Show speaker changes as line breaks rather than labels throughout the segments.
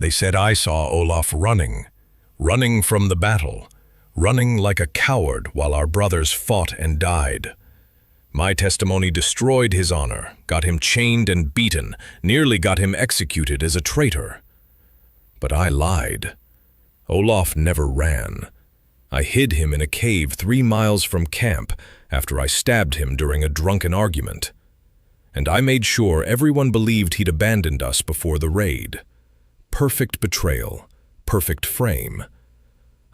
They said I saw Olaf running from the battle, running like a coward while our brothers fought and died. My testimony destroyed his honor, got him chained and beaten, nearly got him executed as a traitor. But I lied. Olaf never ran. I hid him in a cave 3 miles from camp after I stabbed him during a drunken argument. And I made sure everyone believed he'd abandoned us before the raid. Perfect betrayal, perfect frame,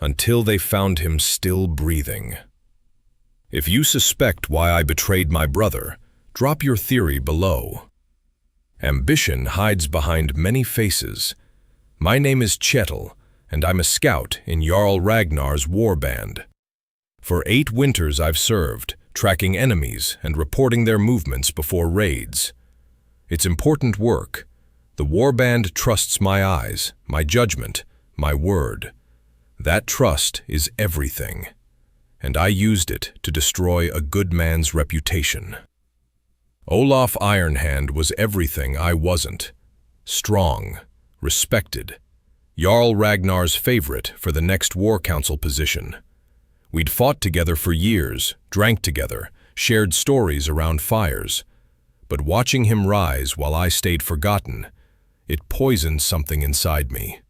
until they found him still breathing. If you suspect why I betrayed my brother, drop your theory below. Ambition hides behind many faces. My name is Kjetil, and I'm a scout in Jarl Ragnar's war band. For 8 winters I've served, tracking enemies and reporting their movements before raids. It's important work. The warband trusts my eyes, my judgment, my word. That trust is everything, and I used it to destroy a good man's reputation. Olaf Ironhand was everything I wasn't. Strong, respected, Jarl Ragnar's favorite for the next war council position. We'd fought together for years, drank together, shared stories around fires. But watching him rise while I stayed forgotten, it poisoned something inside me.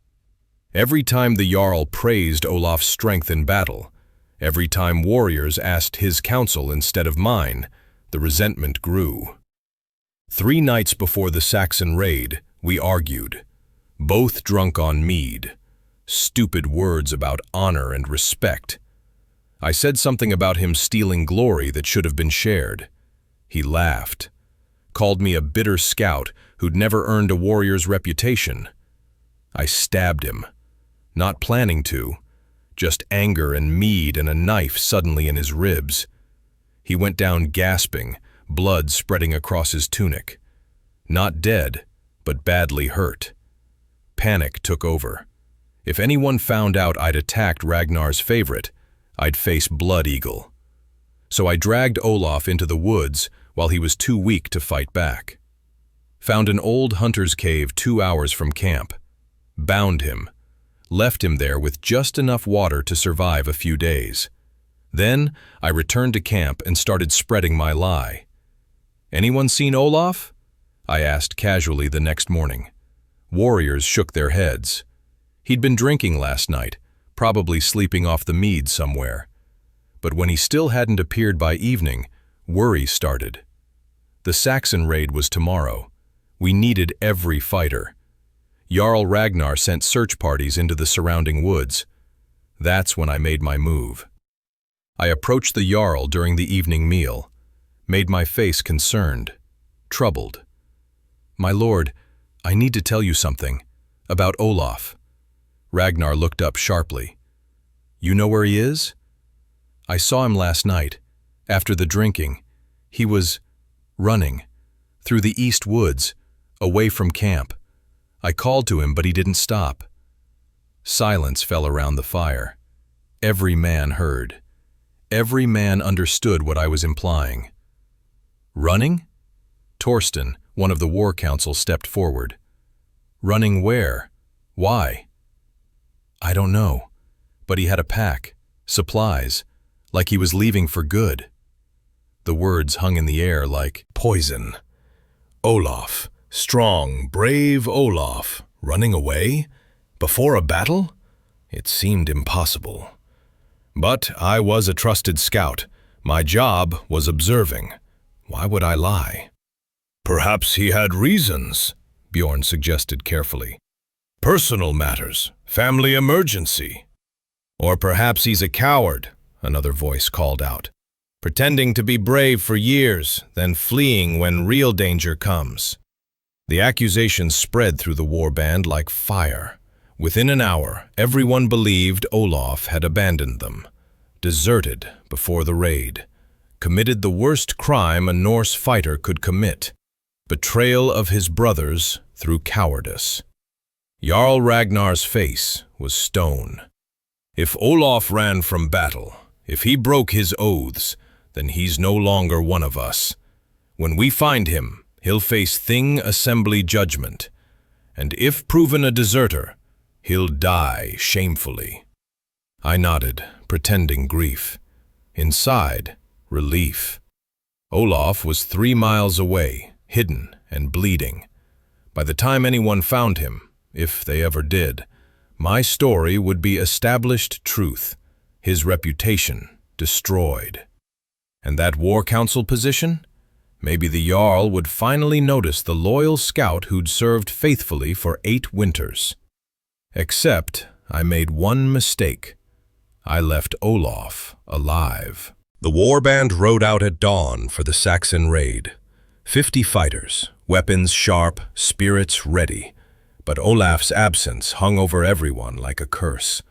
Every time the Jarl praised Olaf's strength in battle, every time warriors asked his counsel instead of mine, the resentment grew. 3 nights before the Saxon raid, we argued, both drunk on mead, stupid words about honor and respect. I said something about him stealing glory that should have been shared. He laughed, called me a bitter scout who'd never earned a warrior's reputation. I stabbed him, not planning to, just anger and mead and a knife suddenly in his ribs. He went down gasping, blood spreading across his tunic. Not dead, but badly hurt. Panic took over. If anyone found out I'd attacked Ragnar's favorite, I'd face Blood Eagle. So I dragged Olaf into the woods while he was too weak to fight back. Found an old hunter's cave 2 hours from camp. Bound him. Left him there with just enough water to survive a few days. Then I returned to camp and started spreading my lie. "Anyone seen Olaf?" I asked casually the next morning. Warriors shook their heads. He'd been drinking last night, probably sleeping off the mead somewhere. But when he still hadn't appeared by evening, worry started. The Saxon raid was tomorrow. We needed every fighter. Jarl Ragnar sent search parties into the surrounding woods. That's when I made my move. I approached the Jarl during the evening meal, made my face concerned, troubled. "My lord, I need to tell you something. About Olaf." Ragnar looked up sharply. "You know where he is?" "I saw him last night, after the drinking. He was running, through the east woods, away from camp. I called to him, but he didn't stop." Silence fell around the fire. Every man heard. Every man understood what I was implying. "Running?" Torsten, one of the war council, stepped forward. "Running where? Why?" "I don't know, but he had a pack, supplies, like he was leaving for good." The words hung in the air like poison. Olaf, strong, brave Olaf, running away? Before a battle? It seemed impossible. But I was a trusted scout. My job was observing. Why would I lie? "Perhaps he had reasons," Bjorn suggested carefully. "Personal matters, family emergency." "Or perhaps he's a coward," another voice called out. "Pretending to be brave for years, then fleeing when real danger comes." The accusations spread through the warband like fire. Within an hour, everyone believed Olaf had abandoned them, deserted before the raid, committed the worst crime a Norse fighter could commit, betrayal of his brothers through cowardice. Jarl Ragnar's face was stone. If Olaf ran from battle, if he broke his oaths, then he's no longer one of us. When we find him, he'll face Thing Assembly judgment. and if proven a deserter, he'll die shamefully." I nodded, pretending grief. Inside, relief. Olaf was 3 miles away, hidden and bleeding. By the time anyone found him, if they ever did, my story would be established truth, his reputation destroyed. And that war council position? Maybe the Jarl would finally notice the loyal scout who'd served faithfully for 8 winters. Except I made one mistake. I left Olaf alive. The warband rode out at dawn for the Saxon raid. 50 fighters, weapons sharp, spirits ready. But Olaf's absence hung over everyone like a curse.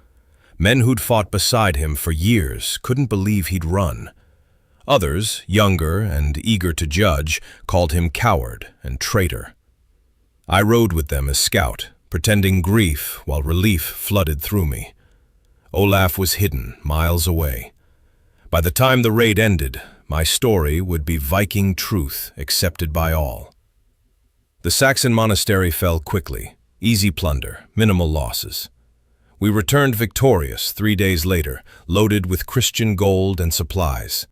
Men who'd fought beside him for years couldn't believe he'd run. Others, younger and eager to judge, called him coward and traitor. I rode with them as scout, pretending grief while relief flooded through me. Olaf was hidden miles away. By the time the raid ended, my story would be Viking truth accepted by all. The Saxon monastery fell quickly, easy plunder, minimal losses. We returned victorious 3 days later, loaded with Christian gold and supplies.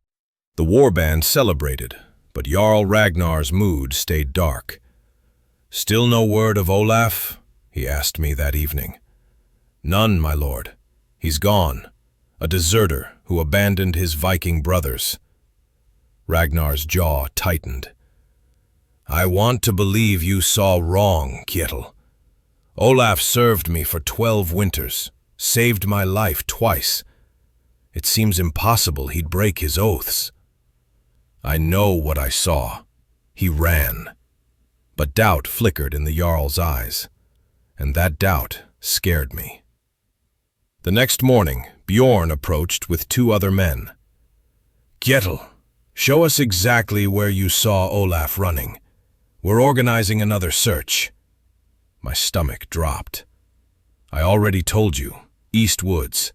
The warband celebrated, but Jarl Ragnar's mood stayed dark. "Still no word of Olaf?" he asked me that evening. "None, my lord. He's gone, a deserter who abandoned his Viking brothers." Ragnar's jaw tightened. "I want to believe you saw wrong, Kjetil. Olaf served me for 12 winters, saved my life twice. It seems impossible he'd break his oaths." "I know what I saw. He ran." But doubt flickered in the Jarl's eyes, and that doubt scared me. The next morning, Bjorn approached with 2 other men. "Kjetil, show us exactly where you saw Olaf running. We're organizing another search." My stomach dropped. "I already told you, East Woods,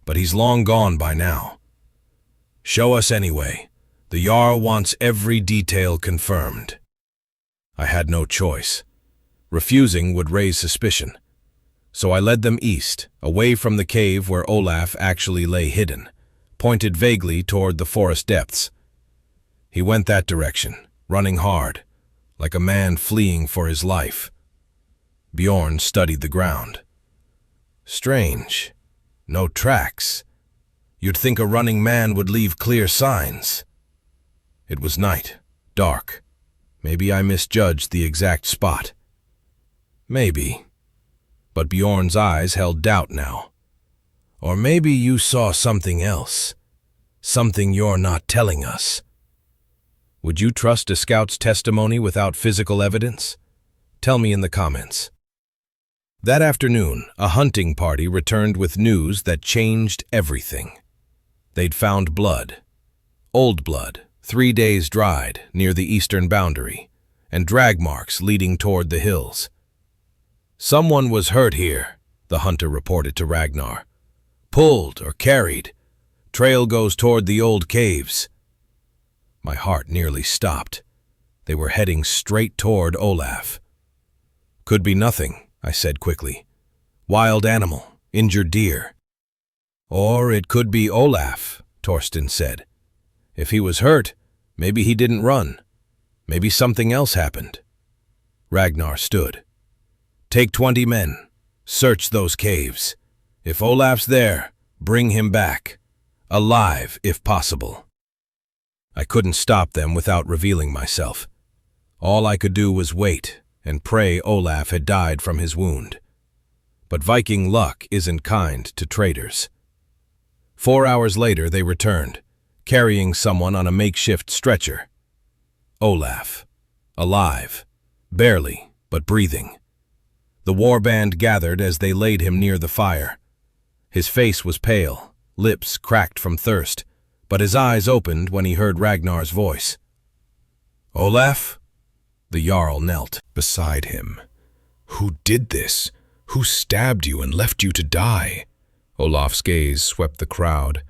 but he's long gone by now." "Show us anyway. The Jarl wants every detail confirmed." I had no choice. Refusing would raise suspicion. So I led them east, away from the cave where Olaf actually lay hidden, pointed vaguely toward the forest depths. He went that direction, running hard, like a man fleeing for his life. Bjorn studied the ground. "Strange. No tracks. You'd think a running man would leave clear signs." It was night, dark. Maybe I misjudged the exact spot. Maybe. But Bjorn's eyes held doubt now. "Or maybe you saw something else. Something you're not telling us." Would you trust a scout's testimony without physical evidence? Tell me in the comments. That afternoon, a hunting party returned with news that changed everything. They'd found blood. Old blood, 3 days dried, near the eastern boundary, and drag marks leading toward the hills. "Someone was hurt here," the hunter reported to Ragnar. "Pulled or carried. Trail goes toward the old caves." My heart nearly stopped. They were heading straight toward Olaf. "Could be nothing," I said quickly. "Wild animal, injured deer." "Or it could be Olaf," Torsten said. "If he was hurt, maybe he didn't run. Maybe something else happened." Ragnar stood. "Take 20 men. Search those caves. If Olaf's there, bring him back. Alive, if possible." I couldn't stop them without revealing myself. All I could do was wait and pray Olaf had died from his wound. But Viking luck isn't kind to traitors. 4 hours later they returned, carrying someone on a makeshift stretcher. Olaf. Alive. Barely, but breathing. The warband gathered as they laid him near the fire. His face was pale, lips cracked from thirst, but his eyes opened when he heard Ragnar's voice. "Olaf?" The Jarl knelt beside him. "Who did this? Who stabbed you and left you to die?" Olaf's gaze swept the crowd,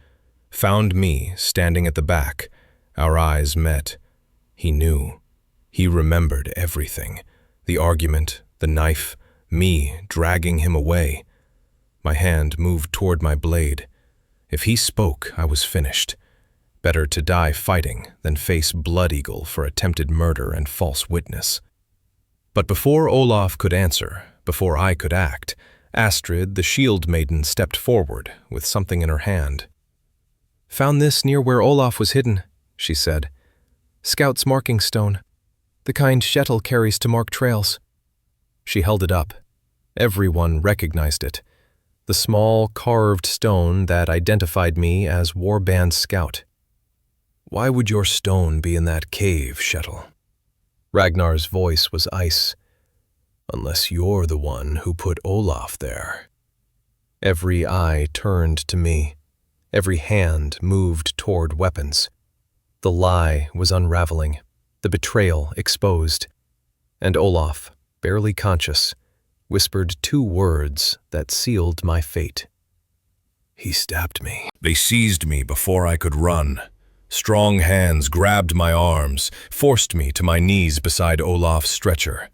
found me standing at the back. Our eyes met. He knew. He remembered everything. The argument, the knife, me dragging him away. My hand moved toward my blade. If he spoke, I was finished. Better to die fighting than face Blood Eagle for attempted murder and false witness. But before Olaf could answer, before I could act, Astrid, the shield maiden, stepped forward with something in her hand. "Found this near where Olaf was hidden," she said. "Scout's marking stone, the kind Kjetil carries to mark trails." She held it up. Everyone recognized it. The small, carved stone that identified me as Warband Scout. "Why would your stone be in that cave, Kjetil?" Ragnar's voice was ice. "Unless you're the one who put Olaf there." Every eye turned to me. Every hand moved toward weapons. The lie was unraveling, the betrayal exposed, and Olaf, barely conscious, whispered 2 words that sealed my fate. "He stabbed me." They seized me before I could run. Strong hands grabbed my arms, forced me to my knees beside Olaf's stretcher.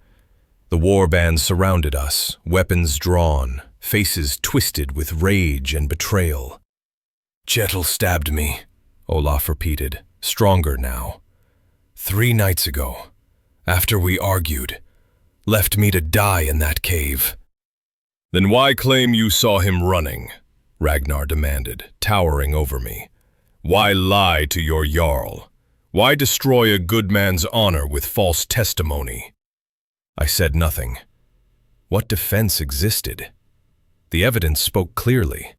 The warbands surrounded us, weapons drawn, faces twisted with rage and betrayal. "Kjetil stabbed me," Olaf repeated, stronger now. "3 nights ago, after we argued, left me to die in that cave." "Then why claim you saw him running?" Ragnar demanded, towering over me. "Why lie to your Jarl? Why destroy a good man's honor with false testimony?" I said nothing. What defense existed? The evidence spoke clearly.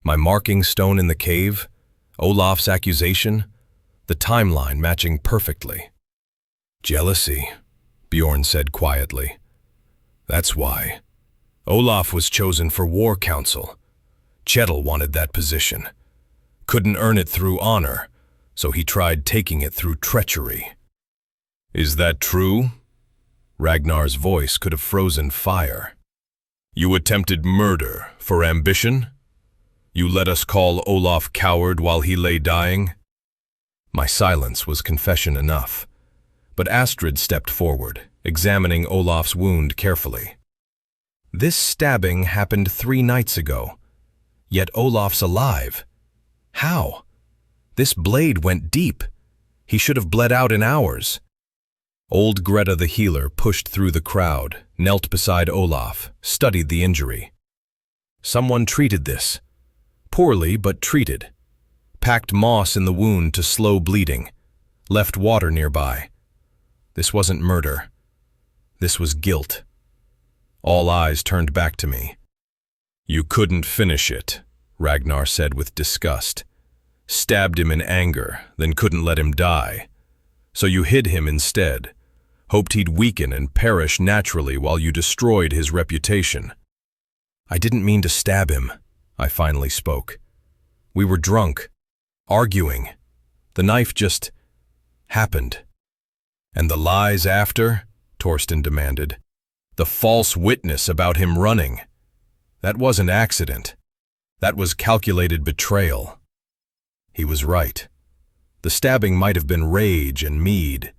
My marking stone in the cave, Olaf's accusation, the timeline matching perfectly. "Jealousy," Bjorn said quietly. "That's why. Olaf was chosen for war council. Kjetil wanted that position. Couldn't earn it through honor, so he tried taking it through treachery." "Is that true?" Ragnar's voice could have frozen fire. "You attempted murder for ambition? You let us call Olaf coward while he lay dying?" My silence was confession enough, but Astrid stepped forward, examining Olaf's wound carefully. "This stabbing happened 3 nights ago, yet Olaf's alive. How? This blade went deep. He should have bled out in hours." Old Greta the healer pushed through the crowd, knelt beside Olaf, studied the injury. "Someone treated this. Poorly, but treated. Packed moss in the wound to slow bleeding. Left water nearby. This wasn't murder. This was guilt." All eyes turned back to me. "You couldn't finish it," Ragnar said with disgust. "Stabbed him in anger, then couldn't let him die. So you hid him instead, hoped he'd weaken and perish naturally while you destroyed his reputation." "I didn't mean to stab him," I finally spoke. "We were drunk, arguing. The knife just happened." "And the lies after?" Torsten demanded. "The false witness about him running. That wasn't accident. That was calculated betrayal." He was right. The stabbing might have been rage and mead,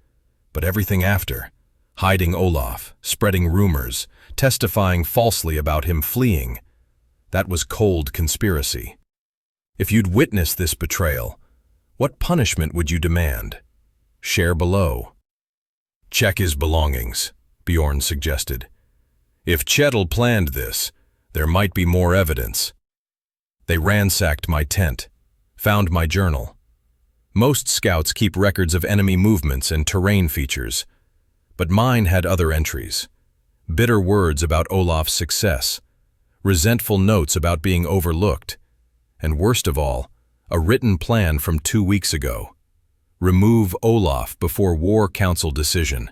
but everything after, hiding Olaf, spreading rumors, testifying falsely about him fleeing, that was cold conspiracy. If you'd witnessed this betrayal, what punishment would you demand? Share below. "Check his belongings," Bjorn suggested. "If Kjetil planned this, there might be more evidence." They ransacked my tent, found my journal. Most scouts keep records of enemy movements and terrain features, but mine had other entries. Bitter words about Olaf's success, resentful notes about being overlooked, and worst of all, a written plan from 2 weeks ago. Remove Olaf before war council decision.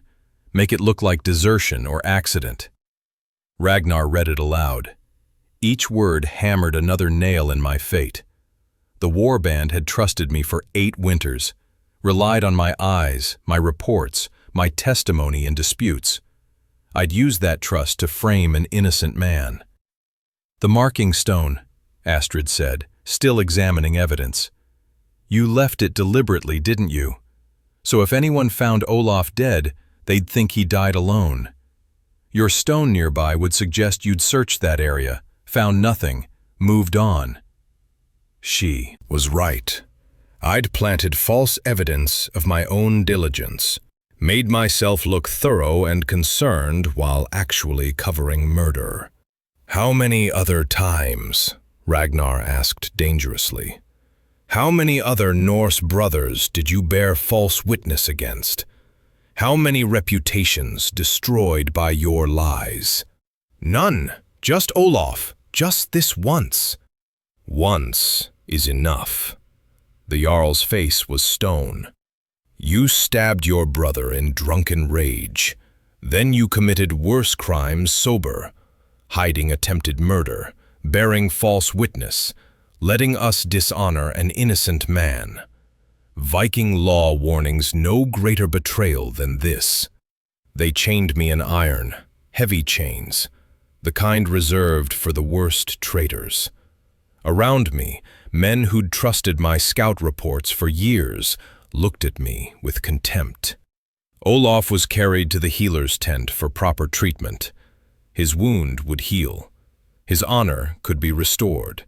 Make it look like desertion or accident. Ragnar read it aloud. Each word hammered another nail in my fate. The warband had trusted me for 8 winters, relied on my eyes, my reports, my testimony in disputes. I'd used that trust to frame an innocent man. "The marking stone," Astrid said, still examining evidence. "You left it deliberately, didn't you? So if anyone found Olaf dead, they'd think he died alone. Your stone nearby would suggest you'd searched that area, found nothing, moved on. She was right. I'd planted false evidence of my own diligence, made myself look thorough and concerned while actually covering murder. How many other times? Ragnar asked dangerously. How many other Norse brothers did you bear false witness against? How many reputations destroyed by your lies? None. Just Olaf. Just this once. Once is enough. The Jarl's face was stone. You stabbed your brother in drunken rage. Then you committed worse crimes sober, hiding attempted murder, bearing false witness, letting us dishonor an innocent man. Viking law warnings no greater betrayal than this. They chained me in iron, heavy chains, the kind reserved for the worst traitors. Around me, men who'd trusted my scout reports for years looked at me with contempt. Olaf was carried to the healer's tent for proper treatment. His wound would heal. His honor could be restored.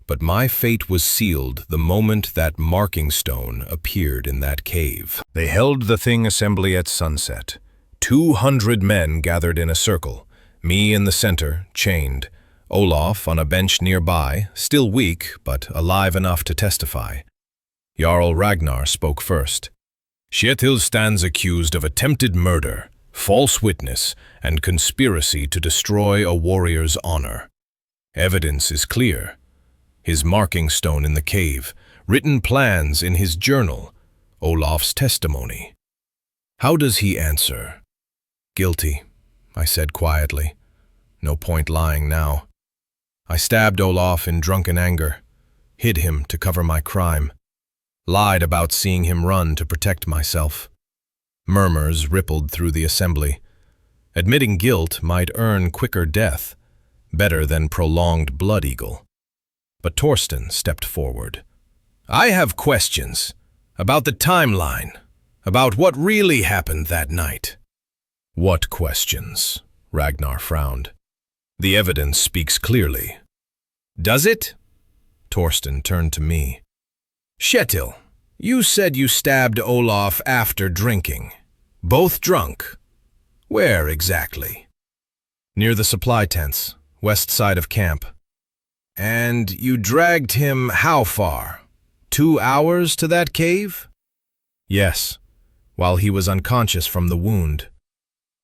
But my fate was sealed the moment that marking stone appeared in that cave. They held the Thing assembly at sunset. 200 men gathered in a circle, me in the center, chained, Olaf on a bench nearby, still weak but alive enough to testify. Jarl Ragnar spoke first. Kjetil stands accused of attempted murder, false witness, and conspiracy to destroy a warrior's honor. Evidence is clear. His marking stone in the cave, written plans in his journal, Olaf's testimony. How does he answer? Guilty, I said quietly. No point lying now. I stabbed Olaf in drunken anger, hid him to cover my crime, lied about seeing him run to protect myself. Murmurs rippled through the assembly. Admitting guilt might earn quicker death, better than prolonged blood eagle. But Torsten stepped forward. I have questions about the timeline, about what really happened that night. What questions? Ragnar frowned. The evidence speaks clearly. Does it? Torsten turned to me. Kjetil, you said you stabbed Olaf after drinking. Both drunk. Where exactly? Near the supply tents, west side of camp. And you dragged him how far? 2 hours to that cave? Yes, while he was unconscious from the wound.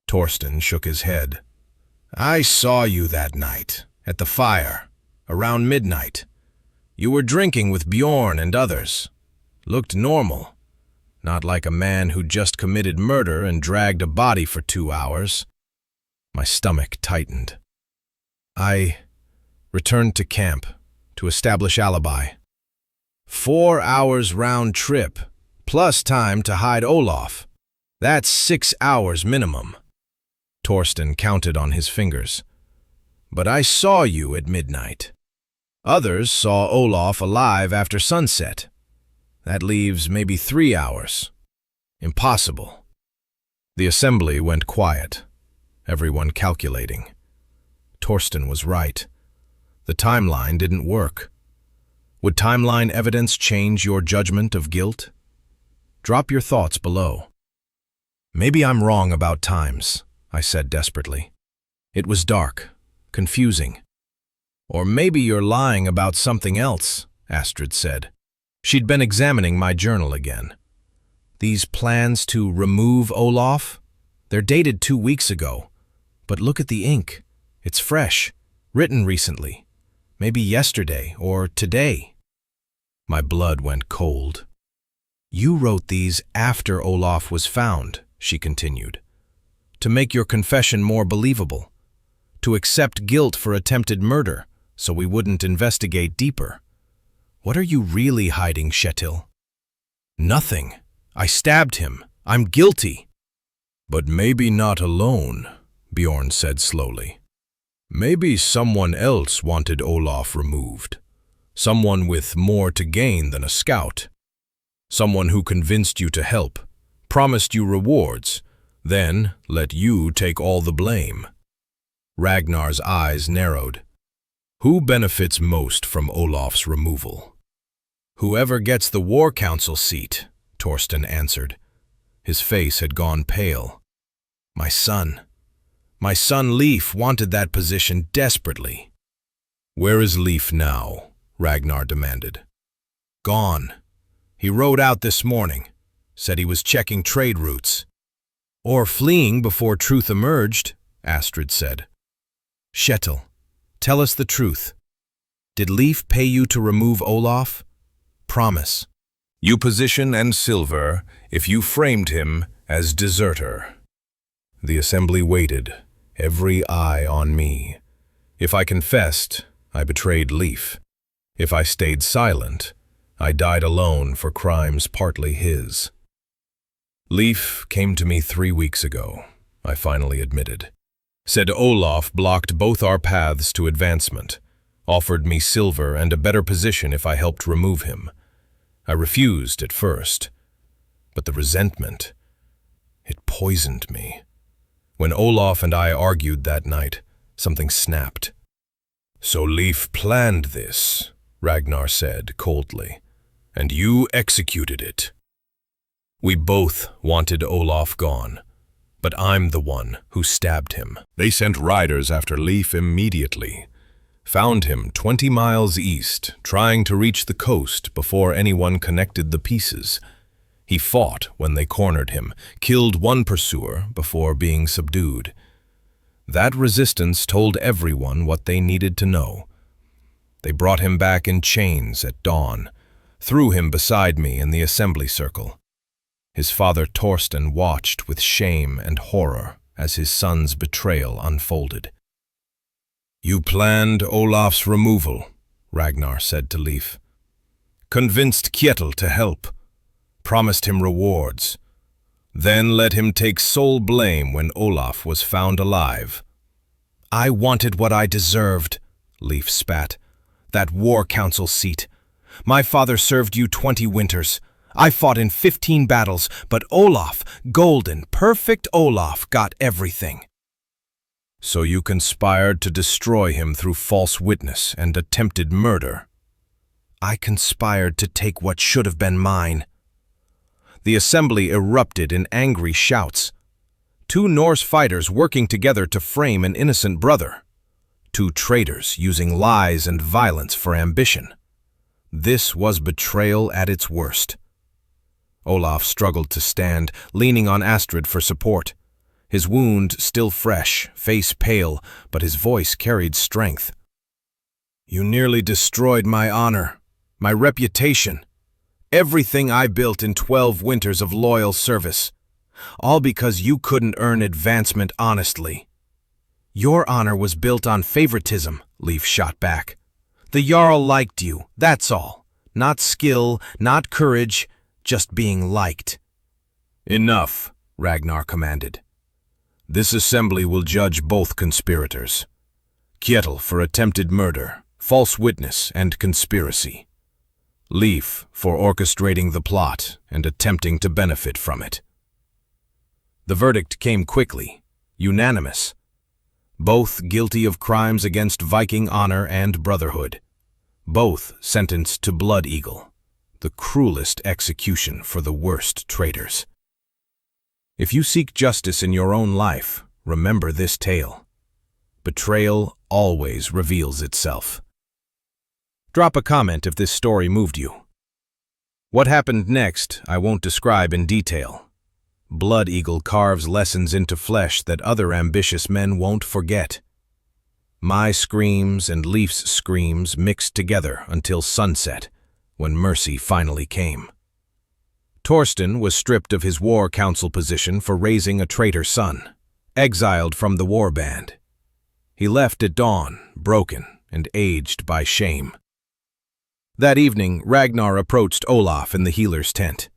Torsten shook his head. I saw you that night, at the fire, around midnight. You were drinking with Bjorn and others. Looked normal. Not like a man who just committed murder and dragged a body for 2 hours. My stomach tightened. I returned to camp to establish alibi. 4 hours round trip, plus time to hide Olaf. That's 6 hours minimum. Torsten counted on his fingers. But I saw you at midnight. Others saw Olaf alive after sunset. That leaves maybe 3 hours. Impossible. The assembly went quiet, everyone calculating. Torsten was right. The timeline didn't work. Would timeline evidence change your judgment of guilt? Drop your thoughts below. Maybe I'm wrong about times, I said desperately. It was dark, confusing. Or maybe you're lying about something else, Astrid said. She'd been examining my journal again. These plans to remove Olaf? They're dated 2 weeks ago. But look at the ink. It's fresh, written recently. Maybe yesterday or today. My blood went cold. You wrote these after Olaf was found, she continued. To make your confession more believable. To accept guilt for attempted murder, so we wouldn't investigate deeper. What are you really hiding, Kjetil? Nothing. I stabbed him. I'm guilty. But maybe not alone, Bjorn said slowly. Maybe someone else wanted Olaf removed. Someone with more to gain than a scout. Someone who convinced you to help, promised you rewards, Then let you take all the blame." Ragnar's eyes narrowed. "Who benefits most from Olaf's removal?" "Whoever gets the war council seat," Torsten answered. His face had gone pale. My son Leif wanted that position desperately." "Where is Leif now?" Ragnar demanded. "Gone. He rode out this morning, said he was checking trade routes." "Or fleeing before truth emerged," Astrid said. "Kjetil, tell us the truth. Did Leif pay you to remove Olaf? Promise." "You position and silver if you framed him as deserter." The assembly waited, every eye on me. If I confessed, I betrayed Leif. If I stayed silent, I died alone for crimes partly his. "Leif came to me 3 weeks ago," I finally admitted. "Said Olaf blocked both our paths to advancement, offered me silver and a better position if I helped remove him. I refused at first, but the resentment, it poisoned me. When Olaf and I argued that night, something snapped." "So Leif planned this," Ragnar said coldly, "and you executed it." "We both wanted Olaf gone, but I'm the one who stabbed him." "They sent riders after Leif immediately. Found him 20 miles east, trying to reach the coast before anyone connected the pieces. He fought when they cornered him, killed one pursuer before being subdued. That resistance told everyone what they needed to know. They brought him back in chains at dawn, threw him beside me in the assembly circle. His father Torsten watched with shame and horror as his son's betrayal unfolded. "You planned Olaf's removal," Ragnar said to Leif. "Convinced Kjetil to help, promised him rewards, then let him take sole blame when Olaf was found alive." "I wanted what I deserved," Leif spat. "That war council seat. My father served you 20 winters. I fought in 15 battles, but Olaf, golden, perfect Olaf, got everything." "So you conspired to destroy him through false witness and attempted murder?" "I conspired to take what should have been mine." The assembly erupted in angry shouts. 2 Norse fighters working together to frame an innocent brother. 2 traitors using lies and violence for ambition. This was betrayal at its worst. Olaf struggled to stand, leaning on Astrid for support. His wound still fresh, face pale, but his voice carried strength. "You nearly destroyed my honor, my reputation, everything I built in 12 winters of loyal service, all because you couldn't earn advancement honestly." "Your honor was built on favoritism," Leif shot back. "The Jarl liked you, that's all. Not skill, not courage, just being liked." "Enough," Ragnar commanded. "This assembly will judge both conspirators. Kjetil for attempted murder, false witness, and conspiracy. Leif for orchestrating the plot and attempting to benefit from it." The verdict came quickly, unanimous. Both guilty of crimes against Viking honor and brotherhood. Both sentenced to Blood Eagle, the cruelest execution for the worst traitors. If you seek justice in your own life, remember this tale. Betrayal always reveals itself. Drop a comment if this story moved you. What happened next, I won't describe in detail. Blood Eagle carves lessons into flesh that other ambitious men won't forget. My screams and Leif's screams mixed together until sunset, when mercy finally came. Torsten was stripped of his war council position for raising a traitor son, exiled from the war band. He left at dawn, broken and aged by shame. That evening, Ragnar approached Olaf in the healer's tent.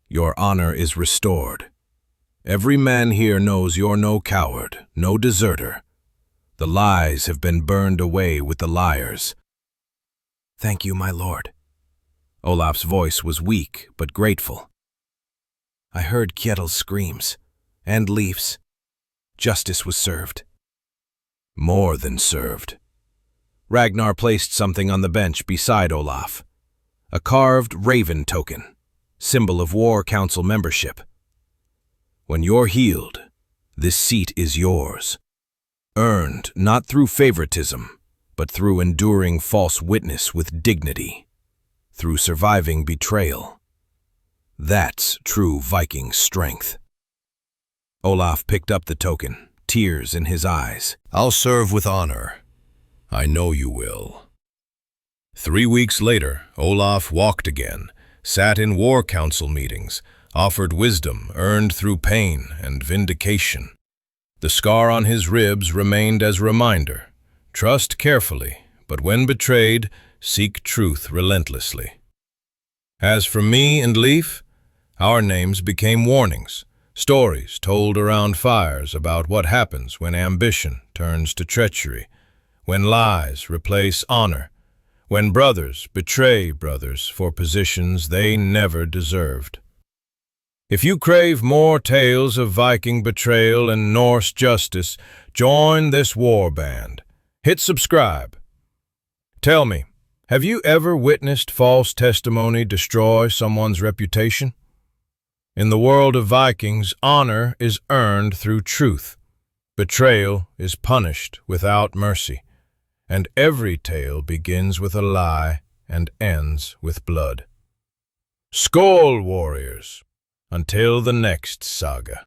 "Your honor is restored. Every man here knows you're no coward, no deserter. The lies have been burned away with the liars." "Thank you, my lord." Olaf's voice was weak but grateful. "I heard Kjetil's screams.
and Leif's. Justice was served.
More than served.
Ragnar placed something on the bench beside Olaf. A carved raven token, symbol of War Council membership. When you're healed, this seat is yours. Earned not through favoritism, but through enduring false witness with dignity. Through surviving betrayal. That's true Viking strength. Olaf picked up the token, tears in his eyes.
I'll serve with honor. I know you will. 3 weeks later, Olaf walked again, sat in War Council meetings, offered wisdom earned through pain and vindication. The scar on his ribs remained as a reminder. Trust carefully, but when betrayed, seek truth relentlessly. As for me and Leif, our names became warnings, stories told around fires about what happens when ambition turns to treachery, when lies replace honor, when brothers betray brothers for positions they never deserved. If you crave more tales of Viking betrayal and Norse justice, join this war band. Hit subscribe. Tell me, have you ever witnessed false testimony destroy someone's reputation? In the world of Vikings, honor is earned through truth. Betrayal is punished without mercy. And every tale begins with a lie and ends with blood. Skål, warriors! Until the next saga.